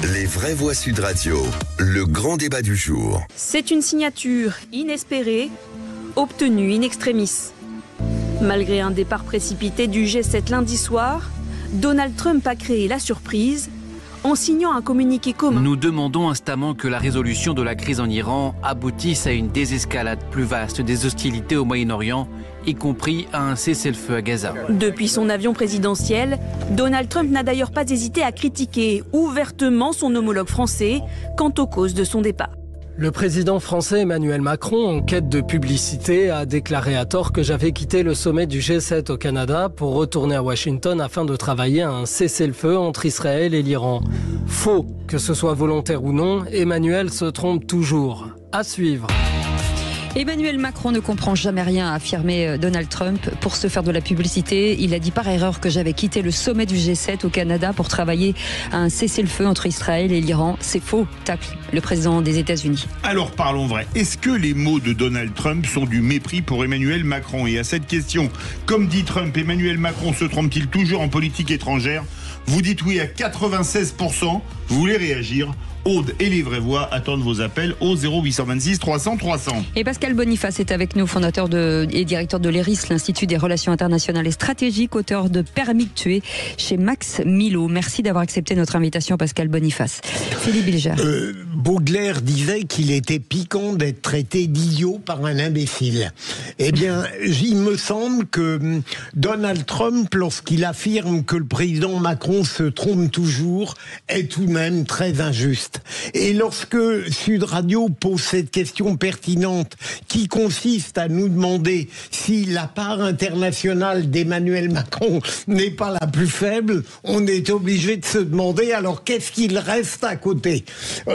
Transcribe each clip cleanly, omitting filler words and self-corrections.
Les vraies voix Sud Radio, le grand débat du jour. C'est une signature inespérée, obtenue in extremis. Malgré un départ précipité du G7 lundi soir, Donald Trump a créé la surprise en signant un communiqué commun. Nous demandons instamment que la résolution de la crise en Iran aboutisse à une désescalade plus vaste des hostilités au Moyen-Orient, y compris à un cessez-le-feu à Gaza. Depuis son avion présidentiel, Donald Trump n'a d'ailleurs pas hésité à critiquer ouvertement son homologue français quant aux causes de son départ. Le président français Emmanuel Macron, en quête de publicité, a déclaré à tort que j'avais quitté le sommet du G7 au Canada pour retourner à Washington afin de travailler à un cessez-le-feu entre Israël et l'Iran. Faux, que ce soit volontaire ou non, Emmanuel se trompe toujours. À suivre. Emmanuel Macron ne comprend jamais rien, a affirmé Donald Trump pour se faire de la publicité. Il a dit par erreur que j'avais quitté le sommet du G7 au Canada pour travailler à un cessez-le-feu entre Israël et l'Iran. C'est faux, tacle le président des États-Unis. Alors parlons vrai. Est-ce que les mots de Donald Trump sont du mépris pour Emmanuel Macron? Et à cette question, comme dit Trump, Emmanuel Macron se trompe-t-il toujours en politique étrangère? Vous dites oui à 96%. Vous voulez réagir? Aude et les vraies voix attendent vos appels au 0826 300 300. Et Pascal Boniface est avec nous, fondateur et directeur de l'ERIS, l'Institut des Relations Internationales et Stratégiques, auteur de Permis de tuer chez Max Milo. Merci d'avoir accepté notre invitation, Pascal Boniface. Philippe Bilger. Baudelaire disait qu'il était piquant d'être traité d'idiot par un imbécile. Eh bien, il me semble que Donald Trump, lorsqu'il affirme que le président Macron se trompe toujours, est tout de même très injuste. Et lorsque Sud Radio pose cette question pertinente qui consiste à nous demander si la part internationale d'Emmanuel Macron n'est pas la plus faible, on est obligé de se demander alors qu'est-ce qu'il reste à côté.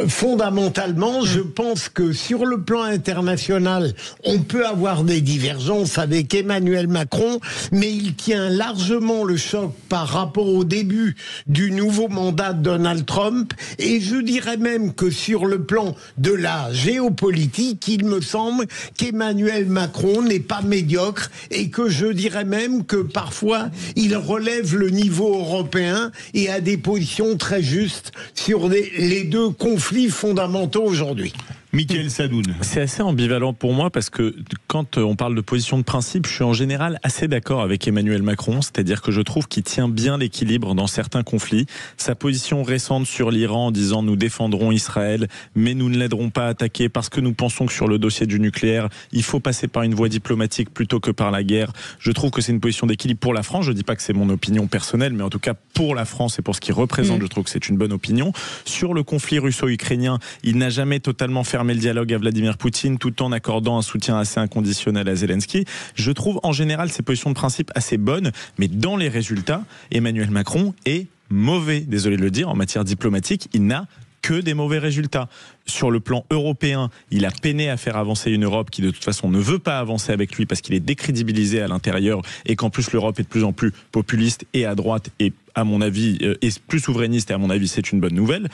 Fondamentalement, je pense que sur le plan international, on peut avoir des divergences avec Emmanuel Macron, mais il tient largement le choc par rapport au début du nouveau mandat de Donald Trump, et je dirais même que sur le plan de la géopolitique, il me semble qu'Emmanuel Macron n'est pas médiocre, et que je dirais même que parfois il relève le niveau européen et a des positions très justes sur les deux conflits fondamentaux aujourd'hui. Mickaël Sadoun. C'est assez ambivalent pour moi parce que quand on parle de position de principe, je suis en général assez d'accord avec Emmanuel Macron, c'est-à-dire que je trouve qu'il tient bien l'équilibre dans certains conflits. Sa position récente sur l'Iran en disant nous défendrons Israël, mais nous ne l'aiderons pas à attaquer parce que nous pensons que sur le dossier du nucléaire, il faut passer par une voie diplomatique plutôt que par la guerre. Je trouve que c'est une position d'équilibre pour la France. Je ne dis pas que c'est mon opinion personnelle, mais en tout cas pour la France et pour ce qu'il représente, je trouve que c'est une bonne opinion. Sur le conflit russo-ukrainien, il n'a jamais totalement fermé le dialogue à Vladimir Poutine tout en accordant un soutien assez inconditionnel à Zelensky. Je trouve en général ces positions de principe assez bonnes, mais dans les résultats, Emmanuel Macron est mauvais, désolé de le dire, en matière diplomatique, il n'a que des mauvais résultats. Sur le plan européen, il a peiné à faire avancer une Europe qui de toute façon ne veut pas avancer avec lui parce qu'il est décrédibilisé à l'intérieur et qu'en plus l'Europe est de plus en plus populiste et à droite et à mon avis est plus souverainiste, et à mon avis c'est une bonne nouvelle.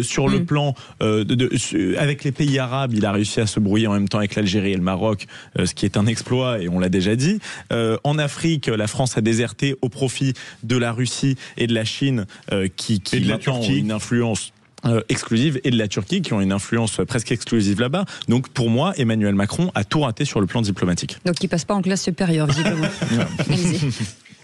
Sur le plan avec les pays arabes, il a réussi à se brouiller en même temps avec l'Algérie et le Maroc, ce qui est un exploit et on l'a déjà dit. En Afrique, la France a déserté au profit de la Russie et de la Chine qui maintenant ont une influence exclusive, et de la Turquie qui ont une influence presque exclusive là-bas. Donc pour moi, Emmanuel Macron a tout raté sur le plan diplomatique. Donc il passe pas en classe supérieure, visiblement.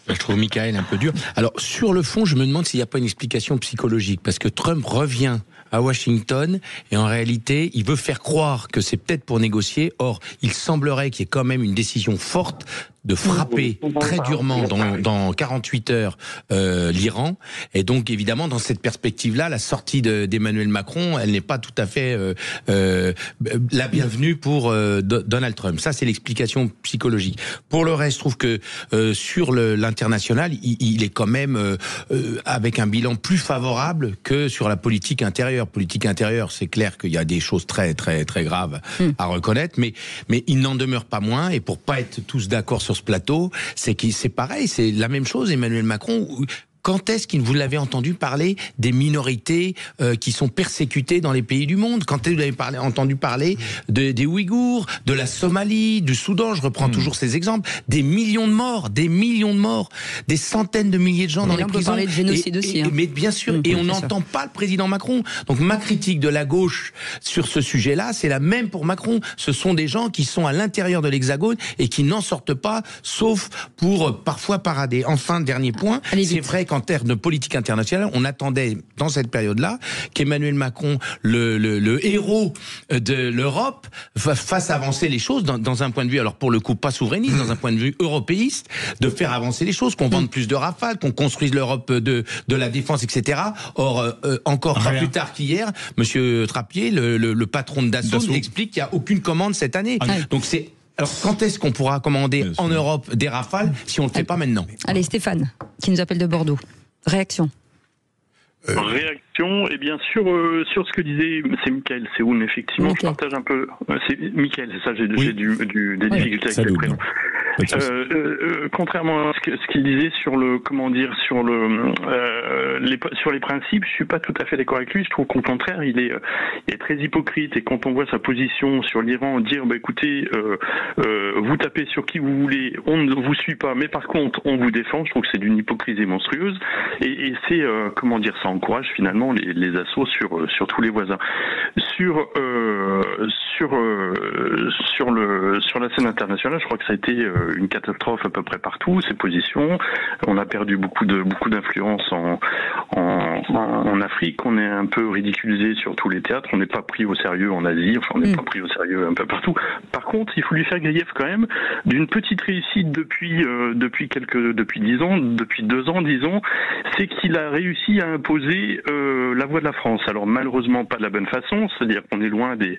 Je trouve Mickaël un peu dur. Alors sur le fond, je me demande s'il n'y a pas une explication psychologique, parce que Trump revient à Washington et en réalité, il veut faire croire que c'est peut-être pour négocier. Or, il semblerait qu'il y ait quand même une décision forte de frapper très durement dans 48 heures l'Iran. Et donc, évidemment, dans cette perspective-là, la sortie d'Emmanuel Macron, elle n'est pas tout à fait la bienvenue pour Donald Trump. Ça, c'est l'explication psychologique. Pour le reste, je trouve que sur l'international, il est quand même avec un bilan plus favorable que sur la politique intérieure. Politique intérieure, c'est clair qu'il y a des choses très, très, très graves à reconnaître, mais il n'en demeure pas moins, et pour pas être tous d'accord sur ce plateau, c'est pareil, c'est la même chose. Emmanuel Macron Quand est-ce que vous l'avez entendu parler des minorités qui sont persécutées dans les pays du monde? Quand est-ce que vous avez entendu parler des Ouïghours, de la Somalie, du Soudan? Je reprends toujours ces exemples. Des millions de morts, des centaines de milliers de gens dans les prisons. On peut parler de génocide aussi. Mais bien sûr, et on n'entend pas le président Macron. Donc ma critique de la gauche sur ce sujet-là, c'est la même pour Macron. Ce sont des gens qui sont à l'intérieur de l'Hexagone et qui n'en sortent pas, sauf pour parfois parader. Enfin, dernier point, c'est vrai qu'en termes de politique internationale, on attendait dans cette période-là qu'Emmanuel Macron, le héros de l'Europe, fasse avancer les choses dans un point de vue, alors pour le coup pas souverainiste, dans un point de vue européiste, de faire avancer les choses, qu'on vende plus de Rafale, qu'on construise l'Europe de la défense, etc. Or, encore pas plus tard qu'hier, Monsieur Trappier, le patron de Dassault, explique qu'il n'y a aucune commande cette année. Donc c'est... Alors, quand est-ce qu'on pourra commander en Europe des Rafales si on ne le fait pas maintenant? Allez, Stéphane, qui nous appelle de Bordeaux. Réaction. Réaction, et bien sûr sur ce que disait, c'est Mickaël Seoun, effectivement, je partage un peu, c'est Mickaël, c'est ça, j'ai des difficultés avec les prénoms. Contrairement à ce qu'il disait sur le, comment dire, sur les principes, je suis pas tout à fait d'accord avec lui. Je trouve qu'au contraire, il est très hypocrite, et quand on voit sa position sur l'Iran, dire, bah écoutez, vous tapez sur qui vous voulez, on ne vous suit pas, mais par contre, on vous défend. Je trouve que c'est d'une hypocrisie monstrueuse, et c'est, comment dire, ça encourage finalement les assauts sur tous les voisins. Sur la scène internationale, je crois que ça a été une catastrophe à peu près partout, ces positions. On a perdu beaucoup d'influence en Afrique, on est un peu ridiculisé sur tous les théâtres, on n'est pas pris au sérieux en Asie, enfin on n'est pas pris au sérieux un peu partout. Par contre, il faut lui faire grief quand même d'une petite réussite depuis 2 ans, disons, c'est qu'il a réussi à imposer la voix de la France. Alors malheureusement pas de la bonne façon, c'est-à-dire qu'on est loin des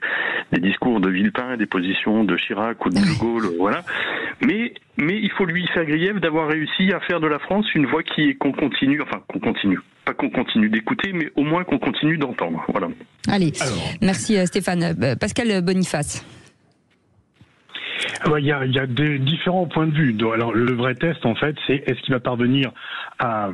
discours de Villepin, des positions de Chirac ou de De Gaulle, voilà. Mais il faut lui faire grief d'avoir réussi à faire de la France une voix qu'on continue d'écouter, mais au moins qu'on continue d'entendre. Voilà. Allez, merci Stéphane. Pascal Boniface. Il y a différents points de vue. Alors le vrai test, en fait, c'est est-ce qu'il va parvenir à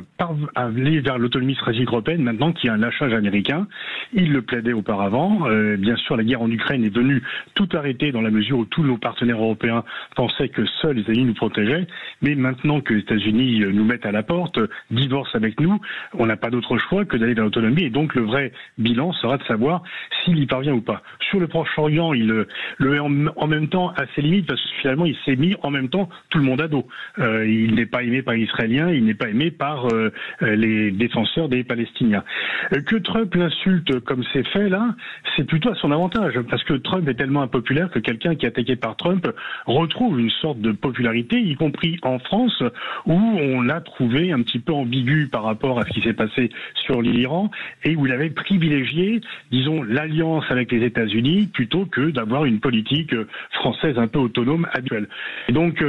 aller vers l'autonomie stratégique européenne maintenant qu'il y a un lâchage américain. Il le plaidait auparavant. Bien sûr, la guerre en Ukraine est venue tout arrêter dans la mesure où tous nos partenaires européens pensaient que seuls les États-Unis nous protégeaient. Mais maintenant que les États-Unis nous mettent à la porte, divorcent avec nous, on n'a pas d'autre choix que d'aller vers l'autonomie. Et donc le vrai bilan sera de savoir s'il y parvient ou pas. Sur le Proche-Orient, il le est en même temps à ses limites, parce que finalement il s'est mis en même temps tout le monde à dos. Il n'est pas aimé par les Israéliens, il n'est pas aimé par les défenseurs des Palestiniens. Que Trump l'insulte comme c'est fait là, c'est plutôt à son avantage, parce que Trump est tellement impopulaire que quelqu'un qui est attaqué par Trump retrouve une sorte de popularité, y compris en France, où on l'a trouvé un petit peu ambigu par rapport à ce qui s'est passé sur l'Iran, et où il avait privilégié, disons, l'alliance avec les États-Unis plutôt que d'avoir une politique française un peu autonome habituelle. Et donc,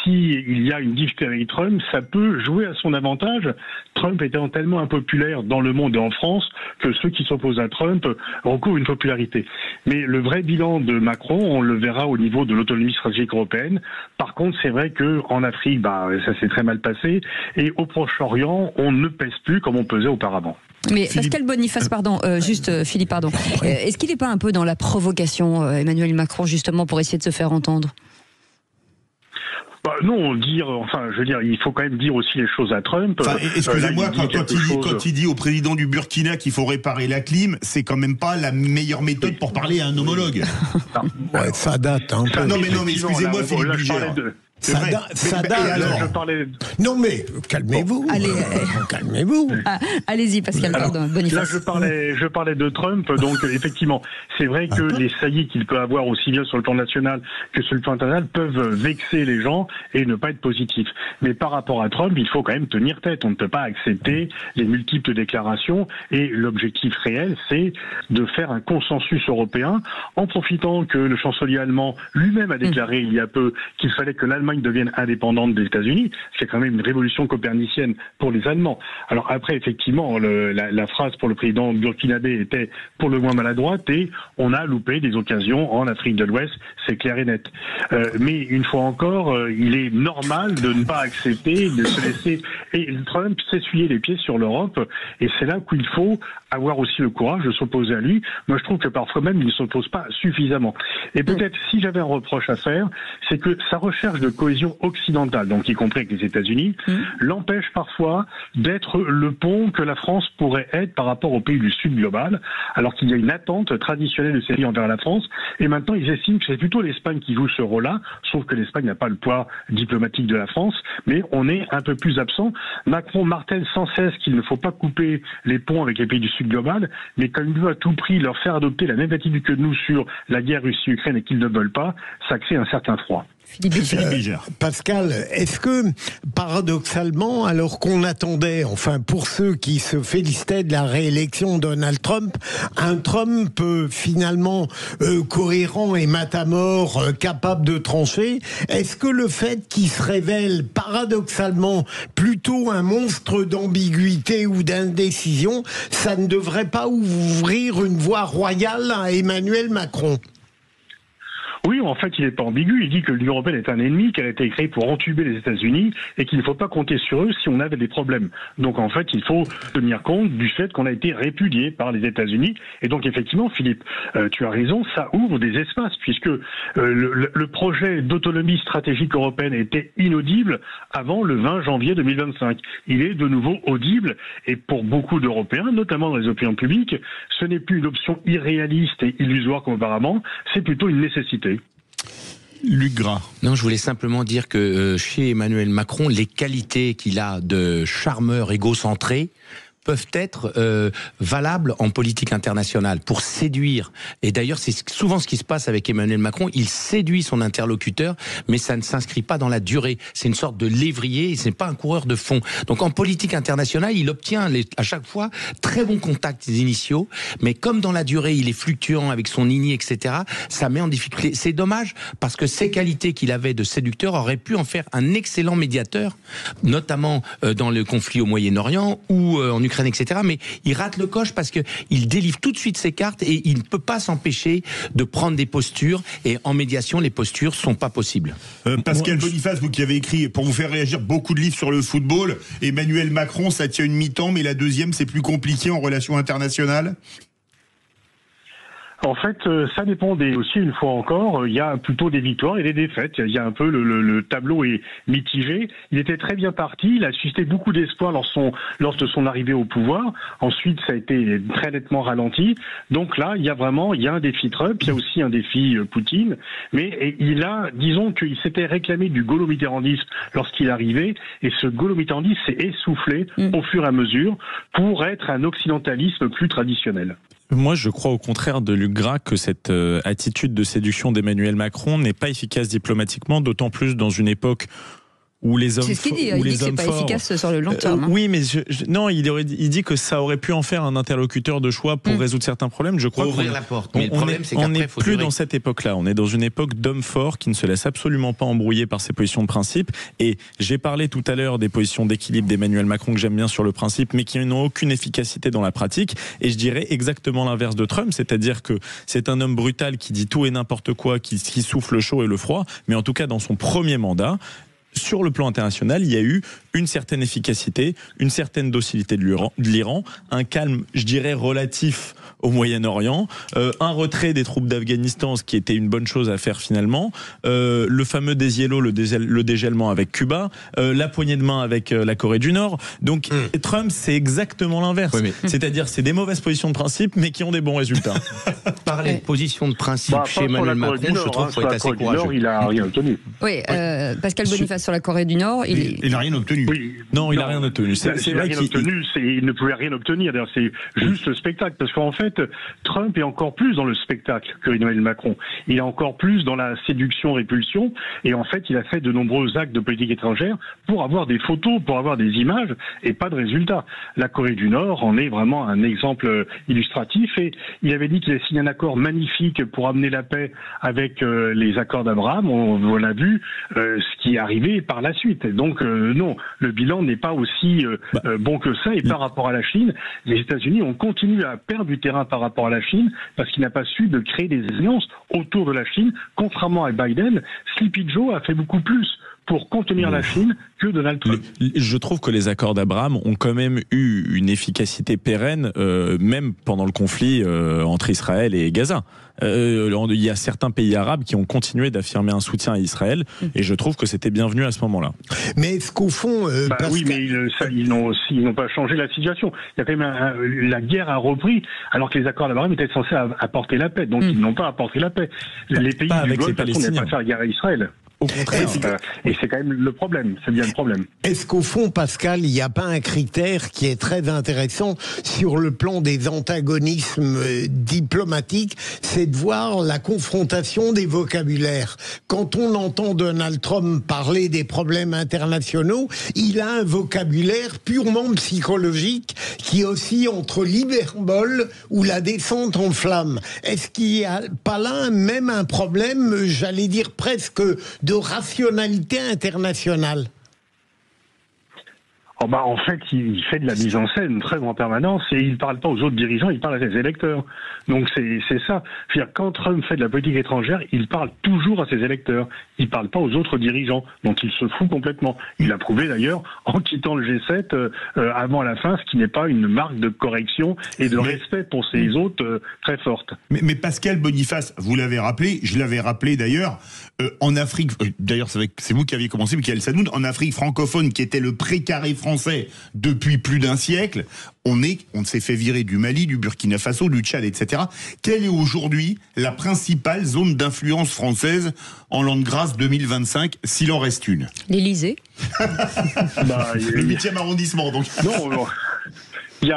s'il y a une difficulté avec Trump, ça peut jouer à son avantage. Trump étant tellement impopulaire dans le monde et en France que ceux qui s'opposent à Trump recouvrent une popularité. Mais le vrai bilan de Macron, on le verra au niveau de l'autonomie stratégique européenne. Par contre, c'est vrai qu'en Afrique, ça s'est très mal passé. Et au Proche-Orient, on ne pèse plus comme on pesait auparavant. Mais Pascal Boniface, Philippe, pardon. Est-ce qu'il n'est pas un peu dans la provocation, Emmanuel Macron, justement, pour essayer de se faire entendre ? Non, il faut quand même dire aussi les choses à Trump. Excusez-moi, quand il dit au président du Burkina qu'il faut réparer la clim, c'est quand même pas la meilleure méthode pour parler à un homologue. Ça date un peu. Non mais excusez-moi, Philippe Bullière. Non mais calmez-vous. Calmez-vous. Allez-y, Pascal. Boniface. Là, je parlais de Trump. Donc effectivement, c'est vrai que les saillies qu'il peut avoir aussi bien sur le plan national que sur le plan international peuvent vexer les gens et ne pas être positifs. Mais par rapport à Trump, il faut quand même tenir tête. On ne peut pas accepter les multiples déclarations. Et l'objectif réel, c'est de faire un consensus européen en profitant que le chancelier allemand lui-même a déclaré il y a peu qu'il fallait que l'Allemagne l'Allemagne devienne indépendante des États-Unis. C'est quand même une révolution copernicienne pour les Allemands. Alors après, effectivement, la phrase pour le président burkinabé était pour le moins maladroite et on a loupé des occasions en Afrique de l'Ouest, c'est clair et net. Mais une fois encore, il est normal de ne pas accepter, de se laisser et Trump s'essuyer les pieds sur l'Europe. Et c'est là qu'il faut avoir aussi le courage de s'opposer à lui. Moi, je trouve que parfois même, il ne s'oppose pas suffisamment. Et peut-être, si j'avais un reproche à faire, c'est que sa recherche de cohésion occidentale, donc y compris avec les États-Unis, l'empêche parfois d'être le pont que la France pourrait être par rapport aux pays du Sud global, alors qu'il y a une attente traditionnelle de ces pays envers la France. Et maintenant, ils estiment que c'est plutôt l'Espagne qui joue ce rôle-là, sauf que l'Espagne n'a pas le poids diplomatique de la France, mais on est un peu plus absent. Macron martèle sans cesse qu'il ne faut pas couper les ponts avec les pays du Sud global, mais comme il veut à tout prix leur faire adopter la même attitude que nous sur la guerre Russie-Ukraine et qu'ils ne veulent pas, ça crée un certain froid. Pascal, est-ce que, paradoxalement, alors qu'on attendait, enfin pour ceux qui se félicitaient de la réélection de Donald Trump, un Trump finalement cohérent et matamor, capable de trancher, est-ce que le fait qu'il se révèle paradoxalement plutôt un monstre d'ambiguïté ou d'indécision, ça ne devrait pas ouvrir une voie royale à Emmanuel Macron ? Oui, en fait, il n'est pas ambigu. Il dit que l'Union européenne est un ennemi, qu'elle a été créée pour entuber les États-Unis et qu'il ne faut pas compter sur eux si on avait des problèmes. Donc, en fait, il faut tenir compte du fait qu'on a été répudié par les États-Unis. Et donc, effectivement, Philippe, tu as raison, ça ouvre des espaces puisque le projet d'autonomie stratégique européenne était inaudible avant le 20 janvier 2025. Il est de nouveau audible et pour beaucoup d'Européens, notamment dans les opinions publiques, ce n'est plus une option irréaliste et illusoire comme auparavant, c'est plutôt une nécessité. Luc Gras. Non, je voulais simplement dire que chez Emmanuel Macron, les qualités qu'il a de charmeur égocentré peuvent être valables en politique internationale pour séduire. Et d'ailleurs, c'est souvent ce qui se passe avec Emmanuel Macron. Il séduit son interlocuteur, mais ça ne s'inscrit pas dans la durée. C'est une sorte de lévrier et c'est pas un coureur de fond. Donc en politique internationale, il obtient à chaque fois très bons contacts initiaux, mais comme dans la durée, il est fluctuant avec son nini, etc., ça met en difficulté. C'est dommage parce que ces qualités qu'il avait de séducteur auraient pu en faire un excellent médiateur, notamment dans le conflit au Moyen-Orient ou en Ukraine, etc. Mais il rate le coche parce que il délivre tout de suite ses cartes et il ne peut pas s'empêcher de prendre des postures. Et en médiation, les postures sont pas possibles. Pascal Boniface, vous qui avez écrit pour vous faire réagir beaucoup de livres sur le football, Emmanuel Macron, ça tient une mi-temps, mais la deuxième, c'est plus compliqué en relations internationales. En fait, ça dépend aussi, une fois encore, il y a plutôt des victoires et des défaites. Il y a un peu, le tableau est mitigé. Il était très bien parti, il a suscité beaucoup d'espoir lors de son arrivée au pouvoir. Ensuite, ça a été très nettement ralenti. Donc là, il y a un défi Trump, il y a aussi un défi Poutine. Mais disons qu'il s'était réclamé du gaulo-mitterrandisme lorsqu'il arrivait, et ce gaulo-mitterrandisme s'est essoufflé au fur et à mesure pour être un occidentalisme plus traditionnel. Moi, je crois au contraire de Luc Gras que cette attitude de séduction d'Emmanuel Macron n'est pas efficace diplomatiquement, d'autant plus dans une époque où les hommes forts... C'est ce qu'il dit, il dit que c'est pas efficace sur le long terme. Oui, mais non, il dit que ça aurait pu en faire un interlocuteur de choix pour résoudre certains problèmes. Je crois pour ouvrir la porte. Mais le problème, c'est qu'après, on n'est plus dans cette époque-là. On est dans une époque d'hommes forts qui ne se laissent absolument pas embrouiller par ses positions de principe. Et j'ai parlé tout à l'heure des positions d'équilibre d'Emmanuel Macron que j'aime bien sur le principe, mais qui n'ont aucune efficacité dans la pratique. Et je dirais exactement l'inverse de Trump, c'est-à-dire que c'est un homme brutal qui dit tout et n'importe quoi, qui souffle le chaud et le froid. Mais en tout cas, dans son premier mandat, sur le plan international, il y a eu une certaine efficacité, une certaine docilité de l'Iran, un calme, je dirais, relatif au Moyen-Orient, un retrait des troupes d'Afghanistan, ce qui était une bonne chose à faire finalement, le fameux desielo, le dégèlement avec Cuba, la poignée de main avec la Corée du Nord. Donc Trump, c'est exactement l'inverse. Oui, c'est-à-dire, c'est des mauvaises positions de principe, mais qui ont des bons résultats. Parler de position de principe chez Emmanuel Macron, je trouve qu'il faut être assez courageux. Il n'a rien obtenu. Oui, Pascal Boniface sur la Corée du Nord, il n'a rien obtenu. Oui. Non, il n'a rien obtenu. Il ne pouvait rien obtenir. D'ailleurs, c'est juste le spectacle. Parce qu'en fait, Trump est encore plus dans le spectacle que Emmanuel Macron. Il est encore plus dans la séduction-répulsion. Et en fait, il a fait de nombreux actes de politique étrangère pour avoir des photos, pour avoir des images, et pas de résultats. La Corée du Nord en est vraiment un exemple illustratif. Et il avait dit qu'il a signé un accord accords magnifiques pour amener la paix avec les accords d'Abraham. On a vu ce qui est arrivé par la suite. Donc non, le bilan n'est pas aussi bon que ça. Et par rapport à la Chine, les États-Unis ont continué à perdre du terrain par rapport à la Chine parce qu'il n'a pas su de créer des alliances autour de la Chine. Contrairement à Biden, Sleepy Joe a fait beaucoup plus pour contenir la Chine que Donald Trump. Je trouve que les accords d'Abraham ont quand même eu une efficacité pérenne, même pendant le conflit entre Israël et Gaza. Il y a certains pays arabes qui ont continué d'affirmer un soutien à Israël, et je trouve que c'était bienvenu à ce moment-là. Mais est-ce qu'au fond... oui, mais ils n'ont pas changé la situation. Il y a quand même la guerre a repris, alors que les accords d'Abraham étaient censés apporter la paix. Donc ils n'ont pas apporté la paix. Les pays du Golfe n'ont pas fait la guerre à Israël. Au contraire. Et c'est quand même le problème, c'est bien le problème. Est-ce qu'au fond, Pascal, il n'y a pas un critère qui est très intéressant sur le plan des antagonismes diplomatiques, c'est de voir la confrontation des vocabulaires. Quand on entend Donald Trump parler des problèmes internationaux, il a un vocabulaire purement psychologique qui oscille entre l'hyperbole ou la descente en flamme. Est-ce qu'il n'y a pas là même un problème, j'allais dire presque de rationalité internationale? En fait, il fait de la mise en scène très en permanence et il ne parle pas aux autres dirigeants, il parle à ses électeurs. Donc c'est ça. Quand Trump fait de la politique étrangère, il parle toujours à ses électeurs. Il ne parle pas aux autres dirigeants. Donc il se fout complètement. Il l'a prouvé d'ailleurs en quittant le G7 avant la fin, ce qui n'est pas une marque de correction et de respect pour ses hôtes très forte. Mais Pascal Boniface, vous l'avez rappelé, je l'avais rappelé d'ailleurs, en Afrique, d'ailleurs c'est vous qui aviez commencé, Michael Sanoun, en Afrique francophone qui était le précaré français depuis plus d'un siècle, on s'est fait virer du Mali, du Burkina Faso, du Tchad, etc. Quelle est aujourd'hui la principale zone d'influence française en l'an de grâce 2025, s'il en reste une? L'Élysée. Le 8e arrondissement, donc. Non. Il y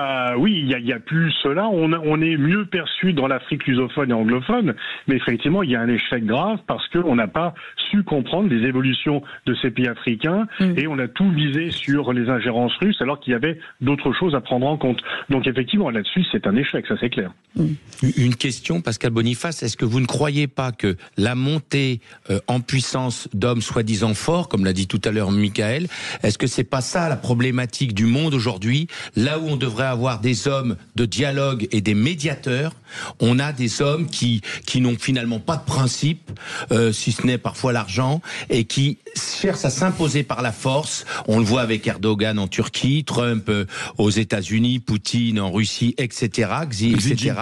a plus cela. On est mieux perçu dans l'Afrique lusophone et anglophone, mais effectivement, il y a un échec grave parce qu'on n'a pas su comprendre les évolutions de ces pays africains et on a tout visé sur les ingérences russes alors qu'il y avait d'autres choses à prendre en compte. Donc effectivement, là-dessus, c'est un échec, ça c'est clair. Une question, Pascal Boniface, est-ce que vous ne croyez pas que la montée en puissance d'hommes soi-disant forts, comme l'a dit tout à l'heure Michael, est-ce que c'est pas ça la problématique du monde aujourd'hui, là où on devrait avoir des hommes de dialogue et des médiateurs, on a des hommes qui n'ont finalement pas de principe, si ce n'est parfois l'argent, et qui cherchent à s'imposer par la force. On le voit avec Erdogan en Turquie, Trump aux États-Unis, Poutine en Russie, etc., Xi, etc.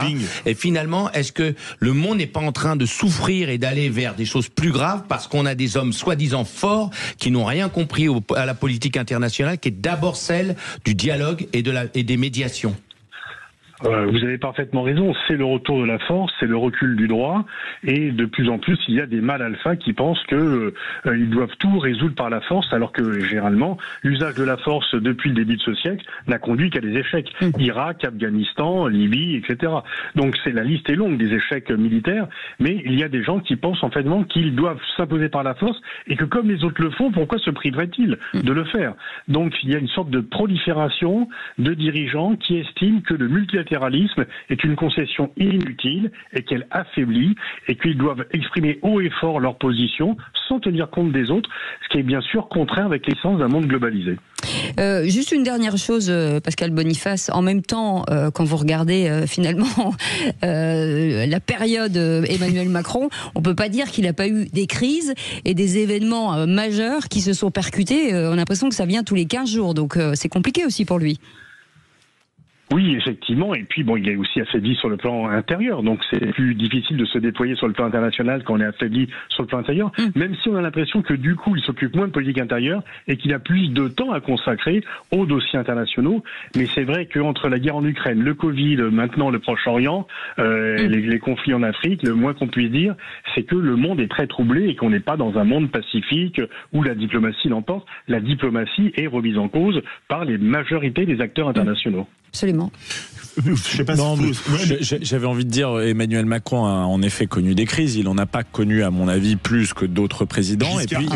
Et finalement, est-ce que le monde n'est pas en train de souffrir et d'aller vers des choses plus graves parce qu'on a des hommes soi-disant forts qui n'ont rien compris à la politique internationale, qui est d'abord celle du dialogue et des médiations? Vous avez parfaitement raison, c'est le retour de la force, c'est le recul du droit, et de plus en plus il y a des mâles alpha qui pensent que ils doivent tout résoudre par la force, alors que généralement l'usage de la force depuis le début de ce siècle n'a conduit qu'à des échecs. Irak, Afghanistan, Libye, etc. Donc la liste est longue des échecs militaires, mais il y a des gens qui pensent en fait qu'ils doivent s'imposer par la force, et que comme les autres le font, pourquoi se priveraient-ils de le faire? Donc il y a une sorte de prolifération de dirigeants qui estiment que le multilatéralisme est une concession inutile et qu'elle affaiblit et qu'ils doivent exprimer haut et fort leur position sans tenir compte des autres, ce qui est bien sûr contraire avec l'essence d'un monde globalisé. Juste une dernière chose, Pascal Boniface. En même temps, quand vous regardez finalement la période Emmanuel Macron, on peut pas dire qu'il n'a pas eu des crises et des événements majeurs qui se sont percutés. On a l'impression que ça vient tous les 15 jours, donc c'est compliqué aussi pour lui. Oui, effectivement. Et puis, il est aussi affaibli sur le plan intérieur. Donc, c'est plus difficile de se déployer sur le plan international quand on est affaibli sur le plan intérieur. Même si on a l'impression que, du coup, il s'occupe moins de politique intérieure et qu'il a plus de temps à consacrer aux dossiers internationaux. Mais c'est vrai qu'entre la guerre en Ukraine, le Covid, maintenant le Proche-Orient, les conflits en Afrique, le moins qu'on puisse dire, c'est que le monde est très troublé et qu'on n'est pas dans un monde pacifique où la diplomatie l'emporte. La diplomatie est remise en cause par les majorités des acteurs internationaux. Absolument. Je sais pas j'avais envie de dire, Emmanuel Macron a en effet connu des crises. Il n'en a pas connu, à mon avis, plus que d'autres présidents. Et puis,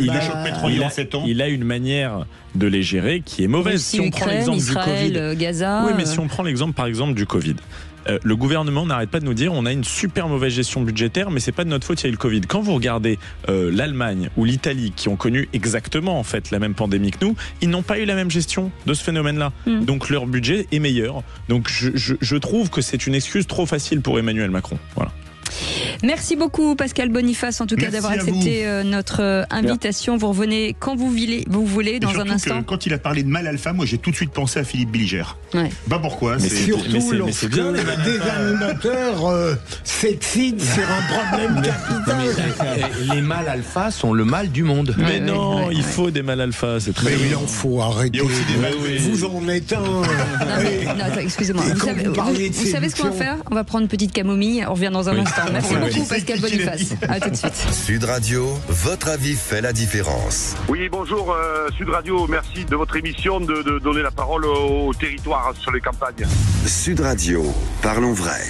il a une manière de les gérer qui est mauvaise. Si on prend l'exemple du Covid, Gaza. Oui, mais si on prend l'exemple, par exemple, du Covid. Le gouvernement n'arrête pas de nous dire on a une super mauvaise gestion budgétaire, mais c'est pas de notre faute, il y a eu le Covid. Quand vous regardez l'Allemagne ou l'Italie, qui ont connu exactement en fait la même pandémie que nous, ils n'ont pas eu la même gestion de ce phénomène-là. Donc leur budget est meilleur. Donc je trouve que c'est une excuse trop facile pour Emmanuel Macron. Voilà. Merci beaucoup Pascal Boniface en tout cas d'avoir accepté notre invitation. Vous revenez quand vous voulez dans un instant. Quand il a parlé de mal alpha, moi j'ai tout de suite pensé à Philippe Billiger. Ouais. Bah pourquoi? Mais surtout lorsque bien, des animateurs s'excitent sur un problème capital. Les mâles alpha sont le mal du monde. Mais non, il faut des mâles alpha, c'est très bien. Il en faut arrêter. Il y a aussi des mâles. Vous en êtes un. Non, excusez-moi. Vous savez ce qu'on va faire? On va prendre une petite camomille. On revient dans un instant. Merci beaucoup Pascal Boniface. À tout de suite. Sud Radio, votre avis fait la différence. Oui, bonjour Sud Radio, merci de votre émission de donner la parole au territoire sur les campagnes. Sud Radio, parlons vrai.